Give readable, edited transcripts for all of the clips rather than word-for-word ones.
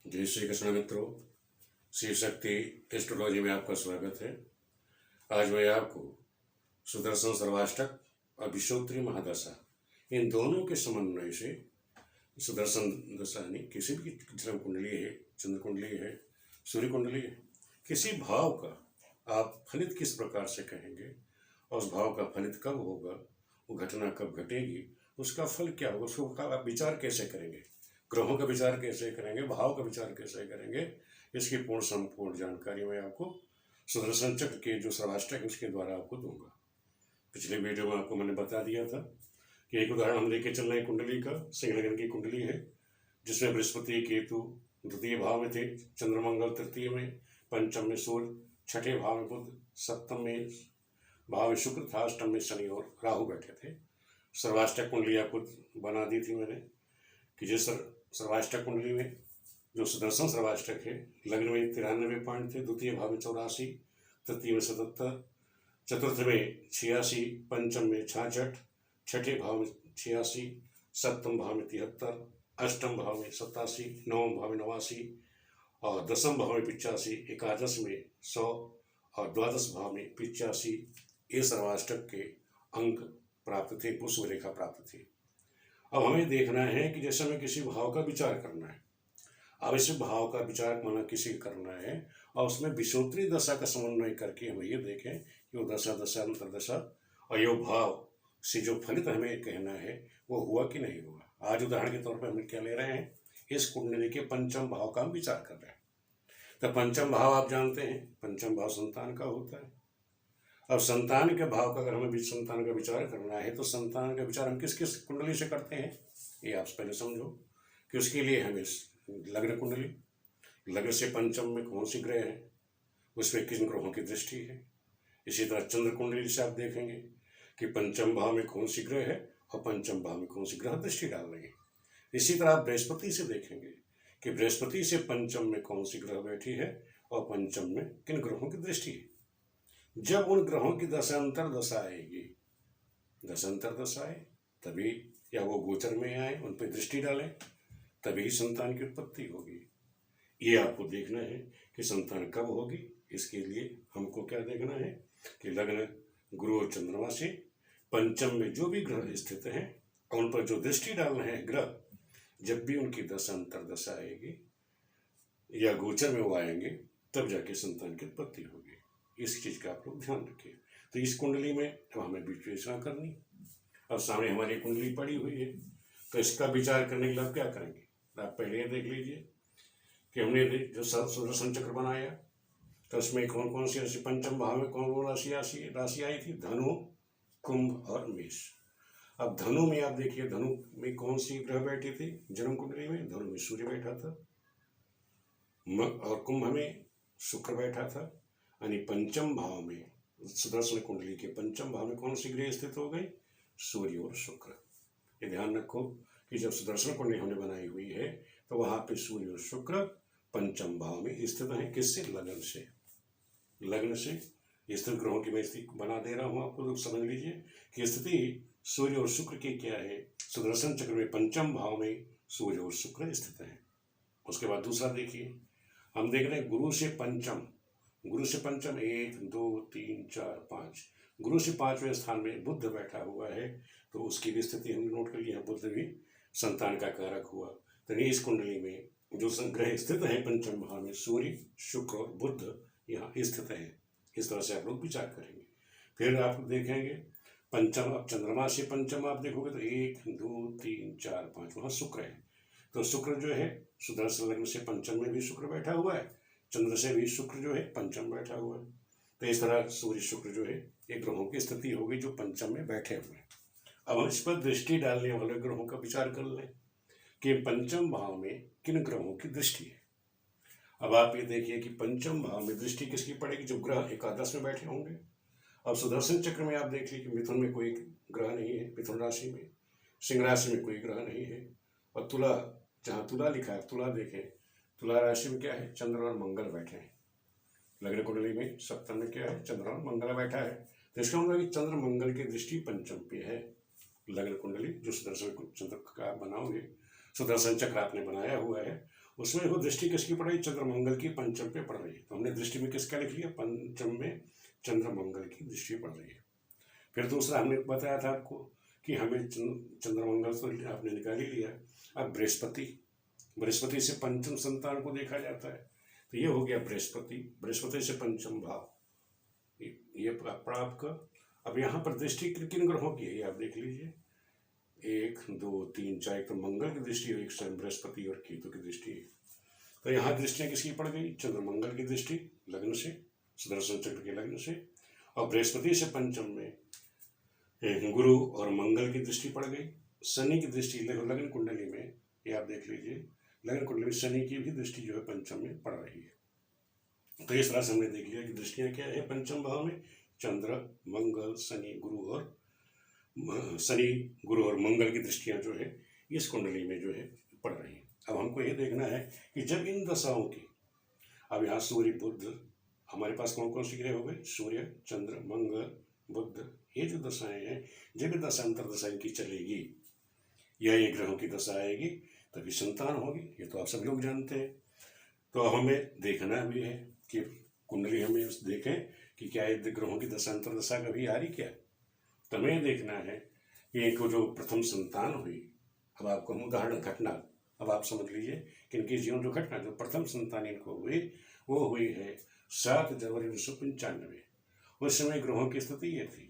जय श्री कृष्ण मित्रों, शिव शक्ति एस्ट्रोलॉजी में आपका स्वागत है। आज मैं आपको सुदर्शन सर्वाष्टक और विषोत्तरी महादशा इन दोनों के समन्वय से सुदर्शन दशा यानी किसी भी जन्म कुंडली है, चंद्र कुंडली है, सूर्य कुंडली है, किसी भाव का आप फलित किस प्रकार से कहेंगे और उस भाव का फलित कब होगा, वो घटना कब घटेगी, उसका फल क्या होगा, उसका आप विचार कैसे करेंगे, ग्रहों का विचार कैसे करेंगे, भाव का विचार कैसे करेंगे, इसकी पूर्ण संपूर्ण जानकारी मैं आपको सुदर्शन चक्र के जो सर्वाष्टक उसके द्वारा आपको दूंगा। पिछले वीडियो में आपको मैंने बता दिया था कि एक उदाहरण हम लेके चल रहे हैं कुंडली का। सिंह लग्न की कुंडली है जिसमें बृहस्पति केतु द्वितीय भाव में थे, चंद्रमंगल तृतीय में, पंचम में सूर्य, छठे भाव में बुध, सप्तम में भाव में शुक्र था, अष्टम में शनि और राहु बैठे थे। सर्वाष्टक कुंडली आपको बना दी थी मैंने कि जिस सर्वाष्टक कुंडली में जो सुदर्शन सर्वाष्टक है, लग्न में 93 पॉइंट थे, द्वितीय भाव में 84, तृतीय में 77, चतुर्थ में 86, पंचम में 66, छठे भाव में 86, सप्तम भाव में 73, अष्टम भाव में 87, नवम भाव में 89 और दसम भाव में 85, एकादश में 100 और द्वादश भाव में 85 ये सर्वाष्टक के अंक प्राप्त थे, पुष्प रेखा प्राप्त थी। अब हमें देखना है कि जैसे हमें किसी भाव का विचार करना है, अब इस भाव का विचार माना किसी करना है और उसमें विषोत्तरी दशा का समन्वय करके हम ये देखें कि वो दशा अंतरदशा और यो भाव से जो फलित हमें कहना है वो हुआ कि नहीं हुआ। आज उदाहरण के तौर पर हम क्या ले रहे हैं, इस कुंडली के पंचम भाव का हम विचार कर रहे हैं। तो पंचम भाव आप जानते हैं, पंचम भाव संतान का होता है। अब संतान के भाव का अगर हमें संतान का विचार करना है तो संतान का विचार हम किस किस कुंडली से करते हैं ये आप पहले समझो कि उसके लिए हमें लग्न कुंडली, लग्न से पंचम में कौन सी ग्रह है, उसमें किन ग्रहों की दृष्टि है। इसी तरह चंद्र कुंडली से आप देखेंगे कि पंचम भाव में कौन सी ग्रह है और पंचम भाव में कौन सी ग्रह दृष्टि डाल रही है। इसी तरह आप बृहस्पति से देखेंगे कि बृहस्पति से पंचम में कौन सी ग्रह बैठी है और पंचम में किन ग्रहों की दृष्टि है। जब उन ग्रहों की दशांतर दशा आएगी, दशांतर दशा आए तभी, या वो गोचर में आए उन पर दृष्टि डालें तभी संतान की उत्पत्ति होगी। ये आपको देखना है कि संतान कब होगी। इसके लिए हमको क्या देखना है कि लग्न गुरु और चंद्रमा से पंचम में जो भी ग्रह स्थित हैं और उन पर जो दृष्टि डालना है ग्रह, जब भी उनकी दशांतर दशा आएगी या गोचर में वो आएंगे तब जाके संतान की उत्पत्ति होगी। इस चीज़ का आप लोग ध्यान रखिए। तो इस कुंडली में अब हमें विश्लेषण करनी। अब सामने हमारी कुंडली पड़ी हुई है तो इसका विचार करने के लिए आप क्या करेंगे, आप पहले ये देख लीजिए कि हमने जो सुदर्शन चक्र बनाया तो उसमें कौन कौन सी राशि, पंचम भाव में कौन कौन राशि आई थी, धनु, कुंभ और मेष। अब धनु में आप देखिए, धनु में कौन सी ग्रह बैठी थी जन्म कुंडली में, धनु में सूर्य बैठा था और कुंभ में शुक्र बैठा था। यानी पंचम भाव में सुदर्शन कुंडली के पंचम भाव में कौन सी ग्रह स्थित हो गई, सूर्य और शुक्र। ये ध्यान रखो कि जब सुदर्शन कुंडली हमने बनाई हुई है तो वहां पे सूर्य और शुक्र पंचम भाव में स्थित हैं। किससे, लगन से, लग्न से स्थित ग्रहों की मैं स्थिति बना दे रहा हूं आपको, लोग समझ लीजिए कि स्थिति सूर्य और शुक्र की क्या है। सुदर्शन चक्र में पंचम भाव में सूर्य और शुक्र स्थित है। उसके बाद दूसरा देखिए, हम देख रहे हैं गुरु से पंचम, गुरु से पंचम 1 2 3 4 5, गुरु से 5वें स्थान में बुध बैठा हुआ है तो उसकी भी स्थिति हमने नोट कर ली है। बुध भी संतान का कारक हुआ। तो इस कुंडली में जो ग्रह स्थित है पंचम भाव में, सूर्य, शुक्र और बुध यहाँ स्थित है। इस तरह से आप लोग विचार करेंगे। फिर आप देखेंगे पंचम, अब चंद्रमा से पंचम आप देखोगे तो 1 2 3 4 5 वहाँ शुक्र है। तो शुक्र जो है सुदर्शन लग्न से पंचम में भी शुक्र बैठा हुआ है, चंद्र से भी शुक्र जो है पंचम बैठा हुआ है। तो इस तरह सूर्य शुक्र जो है एक ग्रहों की स्थिति होगी जो पंचम में बैठे हुए हैं। अब हम इस पर दृष्टि डालने वाले ग्रहों का विचार कर लें कि पंचम भाव में किन ग्रहों की दृष्टि है। अब आप ये देखिए कि पंचम भाव में दृष्टि किसकी पड़ेगी, जो ग्रह एकादश में बैठे होंगे। अब सुदर्शन चक्र में आप देख लीजिए कि मिथुन में कोई ग्रह नहीं है, मिथुन राशि में, सिंह राशि में कोई ग्रह नहीं है और तुला, जहाँ तुला लिखा है तुला देखें, तुला राशि में क्या है, चंद्र और मंगल बैठे हैं। लग्न कुंडली में सप्तम में क्या है, चंद्र और मंगल बैठा है। तो इसका मतलब कि चंद्र मंगल की दृष्टि पंचम पे है। लग्न कुंडली जो सुदर्शन चंद्र का बनाओगे, सुदर्शन चक्र आपने बनाया हुआ है उसमें वो दृष्टि किसकी पड़ रही, चंद्रमंगल की पंचम पे पड़ रही है। तो हमने दृष्टि में किसका लिख लिया, पंचम में चंद्रमंगल की दृष्टि पड़ रही है। फिर दूसरा हमने बताया था आपको कि हमें चंद्रमंगल तो आपने निकाल ही लिया, अब बृहस्पति से पंचम संतान को देखा जाता है। तो ये हो गया बृहस्पति से पंचम भाव, ये पड़ा आपका। अब यहाँ पर दृष्टि किन ग्रहों की है ये आप देख लीजिए, 1 2 3 4, एक तो मंगल की दृष्टि है, एक स्वयं बृहस्पति और केतु की दृष्टि है। तो यहाँ दृष्टियां किसकी पड़ गई, चंद्रमंगल की दृष्टि लग्न से, सुदर्शन चक्र के लग्न से, और बृहस्पति से पंचम में गुरु और मंगल की दृष्टि पड़ गई। शनि की दृष्टि लग्न कुंडली में, ये आप देख लीजिए, लग्न कुंडली में शनि की भी दृष्टि जो है पंचम में पड़ रही है। तो इस तरह से हमने देख लिया कि दृष्टियां क्या है पंचम भाव में, चंद्र मंगल शनि गुरु और मंगल की दृष्टियां जो है इस कुंडली में जो है पड़ रही है। अब हमको ये देखना है कि जब इन दशाओं की, अब यहाँ सूर्य बुध, हमारे पास कौन कौन सी ग्रह हो गए, सूर्य चंद्र मंगल बुध, ये जो दशाएं हैं, जब दशा अंतर दशा इनकी चलेगी या ये ग्रहों की दशा आएगी तभी संतान होगी, ये तो आप सब लोग जानते हैं। तो अब हमें देखना भी है कि कुंडली हमें देखें कि क्या ये ग्रहों की दशा अंतर दशा कभी आ रही क्या। तो हमें देखना है कि इनको जो प्रथम संतान हुई, अब आपको हम उदाहरण घटना, अब आप समझ लीजिए कि इनके जीवन जो घटना जो प्रथम संतान इनको हुई वो हुई है 7 जनवरी 1995। उस समय ग्रहों की स्थिति ये थी,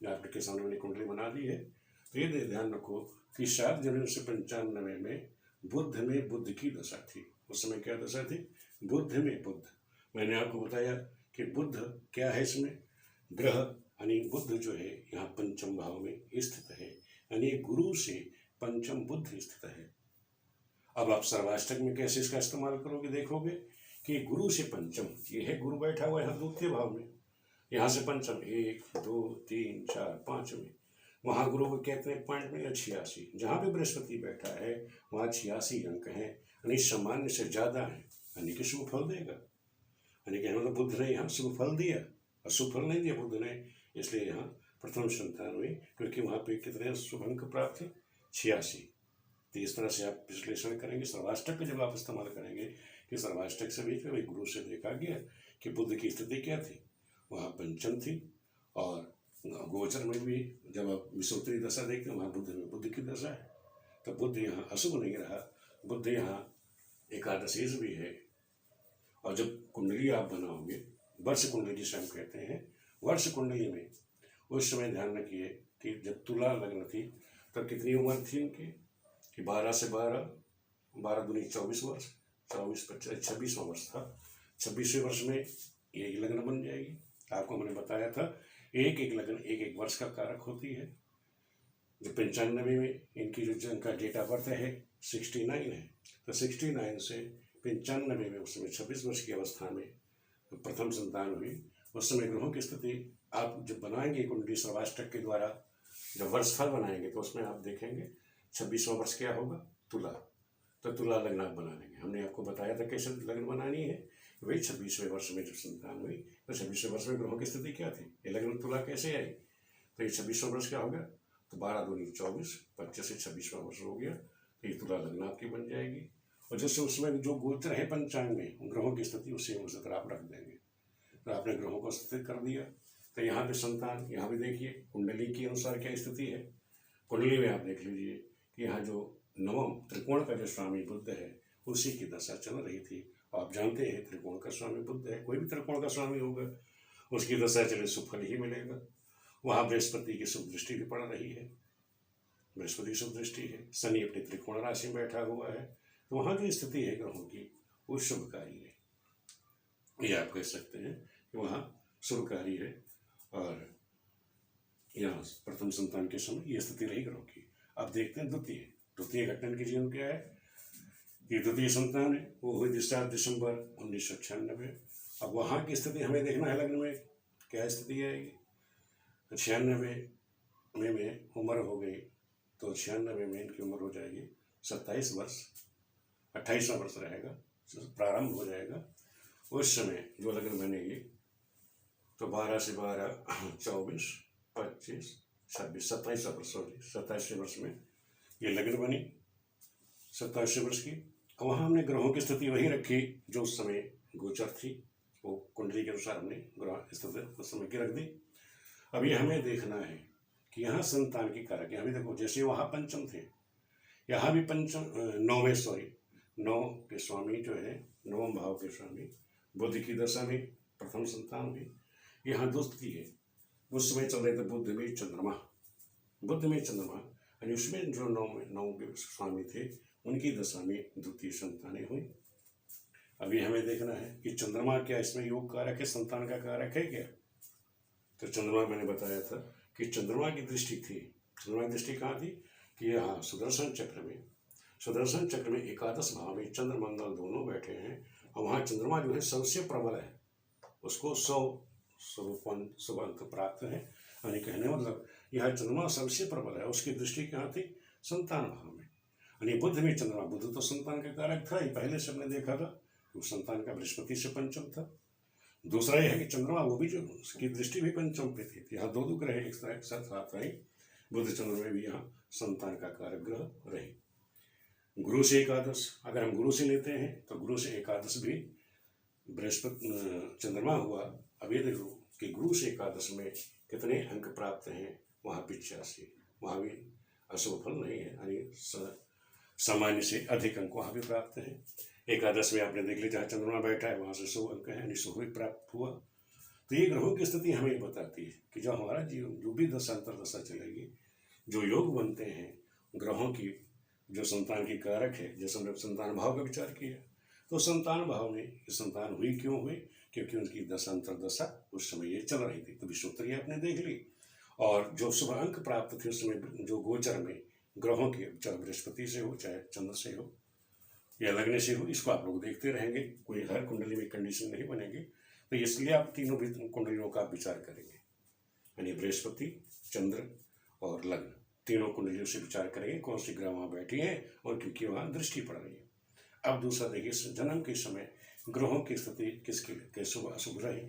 आपके सामने मैंने कुंडली बना दी है। तो ये ध्यान रखो कि 7 जनवरी 1995 में बुध की दशा थी। उस समय क्या दशा थी, बुध में बुध। मैंने आपको बताया कि बुध क्या है, इसमें ग्रह यानी बुध जो है यहाँ पंचम भाव में स्थित है, यानी गुरु से पंचम बुध स्थित है। अब आप सर्वाष्टक में कैसे इसका इस्तेमाल करोगे, देखोगे कि गुरु से पंचम, ये है गुरु बैठा हुआ है यहाँ द्वितीय भाव में, यहाँ से पंचम 1 2 3 4 5 में, वहाँ गुरु को कहते हैं पॉइंट में 86। जहाँ पे बृहस्पति बैठा है वहाँ 86 अंक हैं, यानी सामान्य से ज़्यादा है, यानी कि शुभ फल देगा। यानी कि मतलब बुध ने यहाँ शुभ फल दिया, और शुभ फल नहीं दिया बुध ने, इसलिए यहाँ प्रथम संतान हुई, क्योंकि वहाँ पे कितने शुभ अंक प्राप्त थे, 86। तो इस तरह से आप विश्लेषण करेंगे सर्वाष्टक का जब आप इस्तेमाल करेंगे कि सर्वाष्टक से भी वही गुरु से देखा गया कि बुध की स्थिति क्या थी, वहाँ पंचम थी, और गोचर में भी जब आप विषुवती दशा देखते हैं वहाँ बुध की दशा है, तो बुध यहाँ अशुभ नहीं रहा, बुध यहाँ एकादशेष भी है। और जब कुंडली आप बनाओगे, वर्ष कुंडली जिसे हम कहते हैं, वर्ष कुंडली में उस समय ध्यान रखिए कि जब तुला लग्न थी तब कितनी उम्र थी इनकी, कि 12 से 12 दूनी 24 वर्ष, 24 25 26वां वर्ष था। 26वें वर्ष में ये लग्न बन जाएगी। आपको मैंने बताया था एक लग्न एक वर्ष का कारक होती है। जो 95 में इनकी जो इनका डेट ऑफ बर्थ है 69 है, तो 69 से 95 में उस समय 26 वर्ष की अवस्था में प्रथम संतान हुई। उस समय ग्रहों की स्थिति आप जब बनाएंगे कुंडली सर्वाष्टक के द्वारा, जब वर्षफल बनाएंगे तो उसमें आप देखेंगे 26वां वर्ष क्या होगा, तुला। तो तुला लग्न आप बना लेंगे। हमने आपको बताया था कैसे लग्न बनानी है, वही 26वें वर्ष में जब संतान हुई तो 26वें वर्ष में ग्रहों की स्थिति क्या थी, ये लग्न तुला कैसे आई, तो ये 26वां वर्ष क्या होगा, तो 12 दूनी 24, 25 से 26वां वर्ष हो गया, तो ये तुला लग्न आपकी बन जाएगी। और जैसे उसमें जो गोचर है पंचांग में ग्रहों की स्थिति उसी अनुसार आप रख देंगे। तो आपने ग्रहों को स्थित कर दिया, तो यहाँ पे संतान, यहाँ भी देखिए कुंडली के अनुसार क्या स्थिति है। कुंडली में आप देख लीजिए कि यहाँ जो नवम त्रिकोण का जो स्वामी बुध है उसी की दशा चल रही थी। आप जानते हैं त्रिकोण का स्वामी बुध है, कोई भी त्रिकोण का स्वामी होगा उसकी दशा चले सुफल ही मिलेगा। वहाँ बृहस्पति की शुभ दृष्टि भी पड़ रही है, बृहस्पति शुभ दृष्टि है, शनि अपनी त्रिकोण राशि में बैठा हुआ है, तो वहाँ की स्थिति है ग्रहों की वो शुभकारी है। ये आप कह सकते हैं कि वहाँ शुभकारी है। और यहाँ प्रथम संतान के समय ये स्थिति रही ग्रहों की। अब देखते हैं द्वितीय घटना की जीवन क्या है। ये द्वितीय संतान है वो हुई 7 दिसंबर 1996। अब वहाँ की स्थिति हमें देखना है लग्न में क्या स्थिति आएगी। 96 में उम्र हो गई तो 96 में इनकी उम्र हो जाएगी 27 वर्ष, 28वां वर्ष रहेगा, प्रारंभ हो जाएगा। उस समय जो लग्न बनेगी तो 12 से 12 24 25 26 27वां वर्ष, 27वें वर्ष में ये लग्न बनी 27वें वर्ष की। वहाँ हमने ग्रहों की स्थिति वही रखी जो उस समय गोचर थी, वो कुंडली के अनुसार हमने ग्रह स्थिति उस समय की रख दी। अभी हमें देखना है कि यहाँ संतान की कारक है। अभी देखो जैसे वहाँ पंचम थे, यहाँ भी पंचम नौ के स्वामी जो है, नवम भाव के स्वामी बुध की दशा में प्रथम संतान हुई। यहाँ दोस्ती है, उस समय चल रहे थे बुध में चंद्रमा यानी उसमें जो नौ के स्वामी थे उनकी दशा में द्वितीय संतानें हुई। अभी हमें देखना है कि चंद्रमा क्या इसमें योग कारक है, संतान का कारक है क्या? तो चंद्रमा मैंने बताया था कि चंद्रमा की दृष्टि थी। चंद्रमा की दृष्टि कहाँ थी कि यहाँ सुदर्शन चक्र में एकादश भाव में चंद्र मंगल दोनों बैठे हैं, और वहाँ चंद्रमा जो है सबसे प्रबल है, उसको 100 शुभ अंक प्राप्त है। यानी कहने मतलब यह चंद्रमा सबसे प्रबल है, उसकी दृष्टि कहाँ थी? संतान भाव में। यानी बुध में चंद्रमा, बुध तो संतान का कारक था ही, पहले से हमने देखा था, वो संतान का बृहस्पति से पंचम था। दूसरा यह है कि चंद्रमा वो भी जो उसकी दृष्टि भी पंचम पे थी। यहाँ दो ग्रह एक साथ साथ रहे, बुध चंद्र में भी यहाँ संतान का कारक ग्रह रहे। गुरु से एकादश, अगर हम गुरु से लेते हैं तो गुरु से एकादश भी बृहस्पति चंद्रमा हुआ। अब ये देखो कि गुरु से एकादश में कितने अंक प्राप्त हैं, वहाँ 85, वहाँ भी अशुभ फल नहीं है, यानी सामान्य से अधिक अंक वहाँ भी प्राप्त हैं। एकादश में आपने देख लिया जहाँ चंद्रमा बैठा है वहाँ से 100 अंक है, यानी 100 भी प्राप्त हुआ। तो ये ग्रहों की स्थिति हमें बताती है कि जो हमारा जीवन जो भी दशांतर दशा चलेगी, जो योग बनते हैं ग्रहों की, जो संतान की कारक है, जैसे हमने संतान भाव का विचार किया, तो संतान भाव में संतान हुई क्यों हुई? क्योंकि उनकी दशांतर दशा उस समय ये चल रही थी। तो विषुवत्तरी आपने देख ली, और जो शुभ अंक प्राप्त थे उस समय जो गोचर में ग्रहों के, चाहे बृहस्पति से हो चाहे चंद्र से हो या लगने से हो, इसको आप लोग देखते रहेंगे। कोई हर कुंडली में कंडीशन नहीं बनेगी, तो इसलिए आप तीनों भी कुंडलियों का विचार करेंगे, यानी बृहस्पति, चंद्र और लग्न, तीनों कुंडलियों से विचार करेंगे कौन सी ग्रह वहाँ बैठी है और क्योंकि वहाँ दृष्टि पड़ रही है। अब दूसरा देखिए, जन्म के समय ग्रहों की स्थिति किसके कैसे अशुभ रही।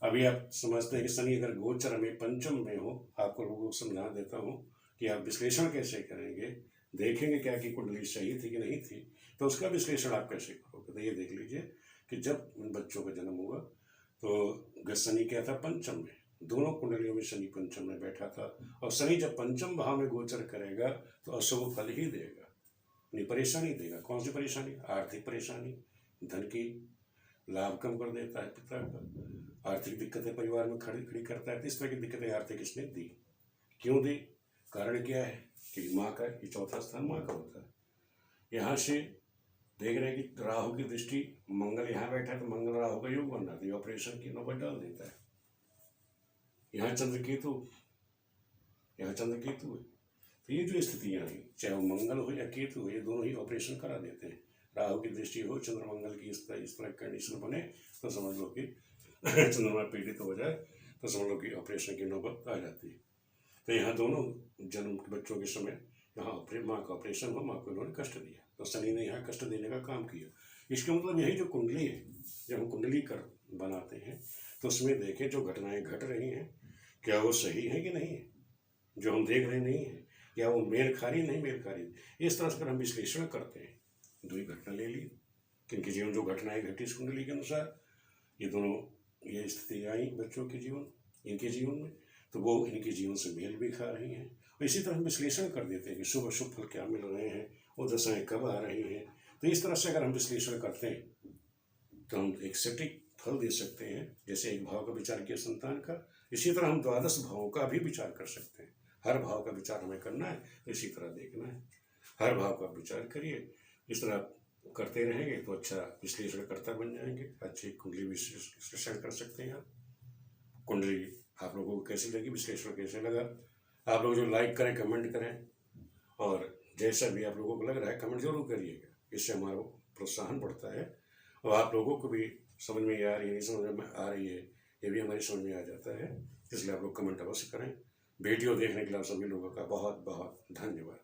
अभी आप समझते हैं कि शनि अगर गोचर में पंचम में हो, आपको लोगों को समझा देता हूँ कि आप विश्लेषण कैसे करेंगे, देखेंगे क्या कि कुंडली सही थी कि नहीं थी, तो उसका विश्लेषण आप कैसे करोगे। तो ये देख लीजिए कि जब बच्चों का जन्म हुआ तो शनि क्या था? पंचम में। दोनों कुंडलियों में शनि पंचम में बैठा था, और शनि जब पंचम भाव में गोचर करेगा तो अशुभ फल ही देगा, नहीं परेशानी देगा। कौन सी परेशानी? आर्थिक परेशानी, धन की लाभ कम कर देता है पिता का, आर्थिक दिक्कतें परिवार में खड़ी करता है। इस तरह की दिक्कतें आर्थिक इसने दी। क्यों दी? कारण क्या है कि माँ का ये चौथा स्थान माँ का होता है। यहाँ से देख रहे हैं कि राहु की दृष्टि, मंगल यहाँ बैठा है तो मंगल राहु का योग बन रहा है, ऑपरेशन की नौबत डाल देता है। यहाँ चंद्र केतु है, तो ये जो स्थितियाँ हैं, चाहे वो मंगल हो या केतु हो, ये दोनों ही ऑपरेशन करा देते हैं। राहु की दृष्टि हो, चंद्र मंगल की इस तरह कंडीशन बने तो समझ लो कि चंद्रमा पीड़ित हो जाए तो समझ लो कि ऑपरेशन की नौबत आ जाती है। तो यहाँ दोनों जन्म के बच्चों के समय यहाँ माँ का ऑपरेशन हुआ, माँ को इन्होंने कष्ट दिया, तो शनि ने यहाँ कष्ट देने का काम किया। इसका मतलब यही जो कुंडली है, जब हम कुंडली कर बनाते हैं तो उसमें देखें जो घटनाएं घट रही हैं क्या वो सही है कि नहीं है, जो हम देख रहे नहीं है या वो मेल खा रही नहीं मेल खा रही। इस तरह से हम विश्लेषण करते हैं। दो ही घटना ले ली, किनके जीवन जो घटनाएं घटी इस कुंडली के अनुसार, ये दोनों ये स्थिति आई बच्चों के जीवन, इनके जीवन में, तो वो इनके जीवन से मेल भी खा रही हैं। और इसी तरह हम विश्लेषण कर देते हैं कि शुभ अशुभ फल क्या मिल रहे हैं, वो दशाएं कब आ रही हैं। तो इस तरह से अगर हम विश्लेषण करते हैं तो हम एक सटीक फल दे सकते हैं। जैसे एक भाव का विचार किया संतान का, इसी तरह हम 12 भावों का भी विचार कर सकते हैं। हर भाव का विचार हमें करना है तो इसी तरह देखना है। हर भाव का विचार करिए, इस तरह करते रहेंगे तो अच्छा विश्लेषणकर्ता बन जाएंगे, अच्छी कुंडली विश्लेषण कर सकते हैं आप। कुंडली आप लोगों को कैसी लगी, विश्लेषण कैसे लगा, आप लोग जो लाइक करें, कमेंट करें, और जैसा भी आप लोगों को लग रहा है कमेंट जरूर करिएगा, इससे हमारा प्रोत्साहन बढ़ता है और आप लोगों को भी समझ में आ रही है, नहीं समझ में आ रही है, ये भी हमारी समझ में आ जाता है। इसलिए आप लोग कमेंट अवश्य करें। वीडियो देखने के लिए आप सभी लोगों का बहुत बहुत धन्यवाद।